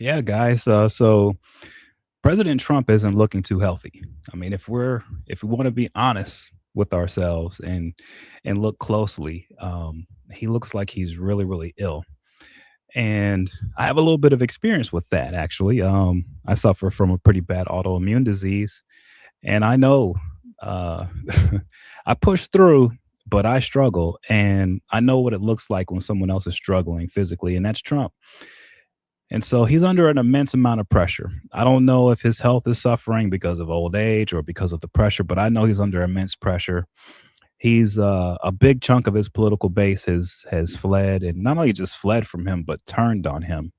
Yeah, guys. So President Trump isn't looking too healthy. I mean, if we want to be honest with ourselves and look closely, he looks like he's really really ill. And I have a little bit of experience with that actually. I suffer from a pretty bad autoimmune disease, and I know uh, I push through, but I struggle, and I know what it looks like when someone else is struggling physically, and that's Trump. And so he's under an immense amount of pressure. I don't know if his health is suffering because of old age or because of the pressure, but I know he's under immense pressure. He's a big chunk of his political base has fled, and not only just fled from him, but turned on him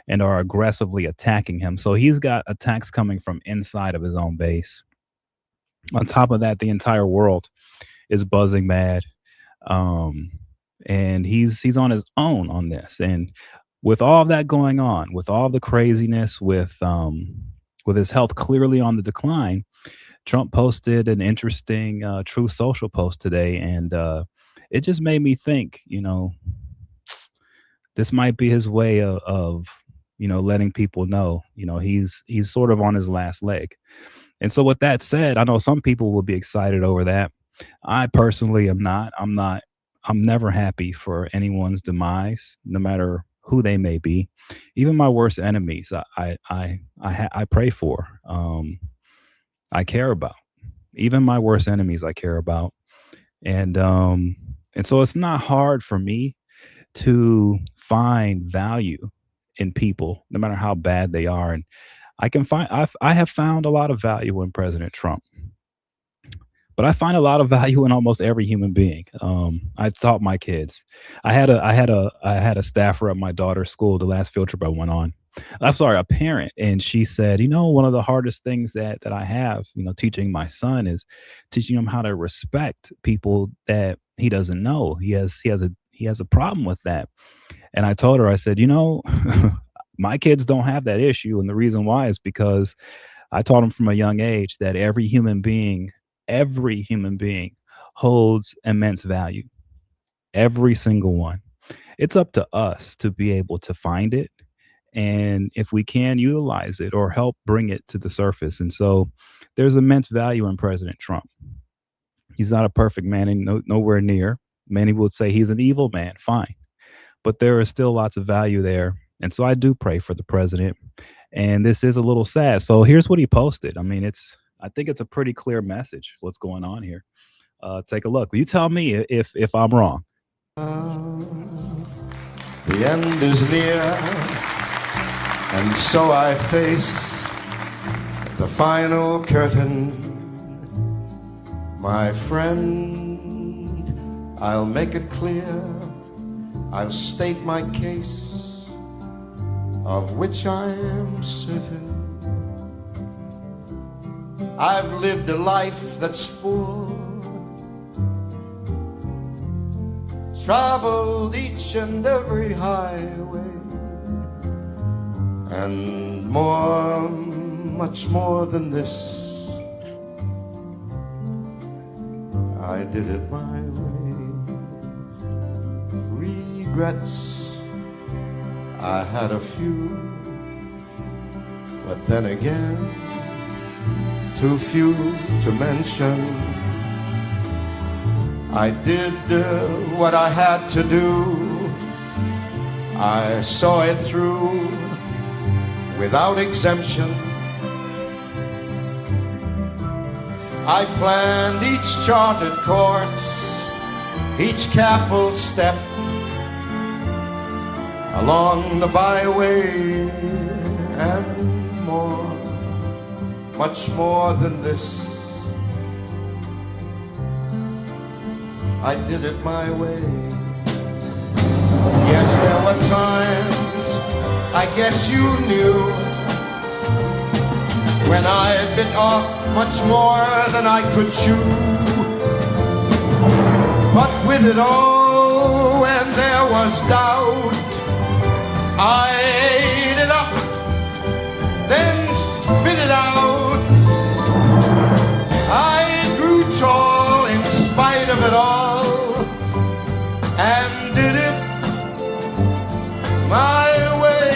and are aggressively attacking him. So he's got attacks coming from inside of his own base. On top of that, the entire world is buzzing mad, um, and he's on his own on this. And with all of that going on, with all the craziness, with his health clearly on the decline, Trump posted an interesting Truth Social post today, and it just made me think. This might be his way of letting people know. He's sort of on his last leg. And so, with that said, I know some people will be excited over that. I personally am not. I'm not. I'm never happy for anyone's demise, no matter who they may be. Even my worst enemies, I pray for. I care about. Even my worst enemies, I care about. And so it's not hard for me to find value in people, no matter how bad they are. And I have found a lot of value in President Trump, but I find a lot of value in almost every human being. I taught my kids. I had a staffer at my daughter's school the last field trip I went on. I'm sorry, a parent, and she said, one of the hardest things that I have, teaching my son is teaching him how to respect people that he doesn't know. He has a problem with that. And I told her, I said, my kids don't have that issue, and the reason why is because I taught them from a young age that every human being holds immense value. Every single one. It's up to us to be able to find it, and if we can utilize it or help bring it to the surface. And so there's immense value in President Trump. He's not a perfect man, and nowhere near. Many would say he's an evil man. Fine, but there is still lots of value there. And so I do pray for the president. And this is a little sad. So here's what he posted. I think it's a pretty clear message what's going on here. Take a look. You tell me if I'm wrong. The end is near, and so I face the final curtain. My friend, I'll make it clear, I'll state my case, of which I am certain. I've lived a life that's full, traveled each and every highway, and more, much more than this, I did it my way. Regrets, I had a few, but then again, too few to mention. I did what I had to do. I saw it through without exemption. I planned each charted course, each careful step along the byway, and more, much more than this, I did it my way. Yes, there were times, I guess you knew, when I bit off much more than I could chew. But with it all, when there was doubt, I ate it up, then spit it out. I grew tall in spite of it all, and did it my way.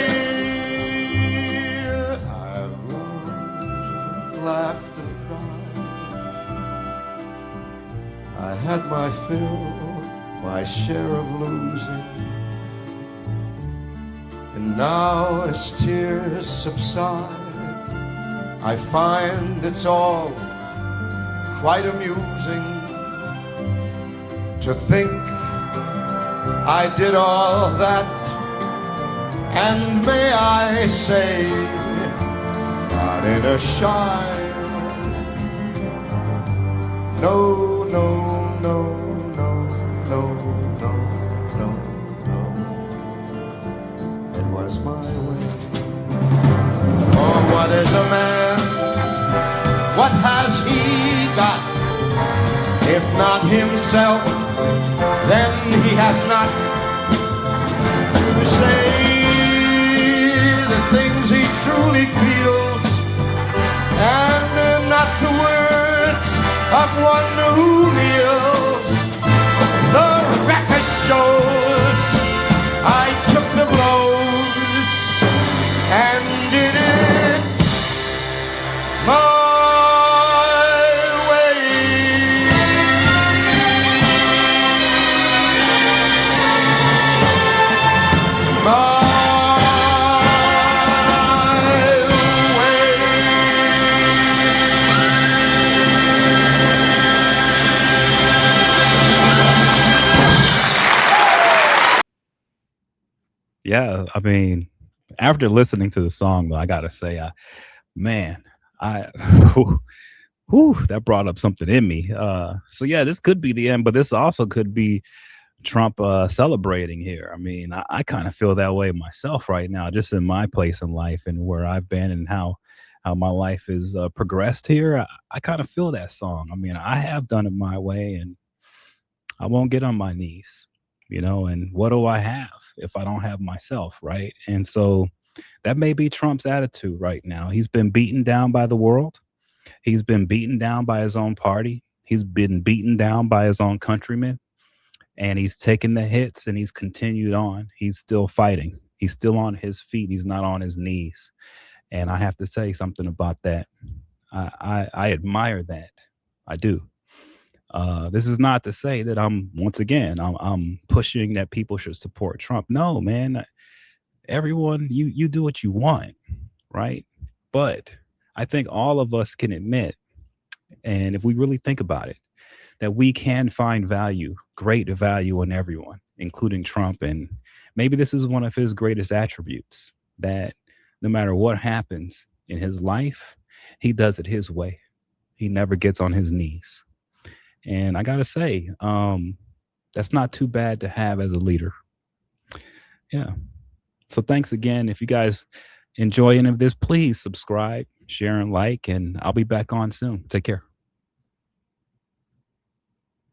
had my fill, my share of losing. And now as tears subside, I find it's all quite amusing to think I did all that, and may I say, not in a shy. No, no, no, no, no, no, no, no. It was my way. For what is a man? What has he got? If not himself, then he has not to say the things he truly feels, and not the words of one who kneels. The record shows I took the blows and did it my way. My Yeah, I mean, after listening to the song, though, I gotta say, man, I whew, that brought up something in me. So yeah, this could be the end, but this also could be Trump celebrating here. I mean, I kind of feel that way myself right now, just in my place in life and where I've been and how my life is progressed here. I kind of feel that song. I mean, I have done it my way, and I won't get on my knees, and what do I have if I don't have myself, right? And so that may be Trump's attitude right now. He's been beaten down by the world. He's been beaten down by his own party. He's been beaten down by his own countrymen, and he's taken the hits and he's continued on. He's still fighting. He's still on his feet. He's not on his knees. And I have to say something about that. I admire that. I do. This is not to say that I'm pushing that people should support Trump. No, man. Everyone, you do what you want, right? But I think all of us can admit, and if we really think about it, that we can find value, great value in everyone, including Trump. And maybe this is one of his greatest attributes, that no matter what happens in his life, he does it his way. He never gets on his knees. And I got to say, that's not too bad to have as a leader. Yeah. So thanks again. If you guys enjoy any of this, please subscribe, share, and like, and I'll be back on soon. Take care.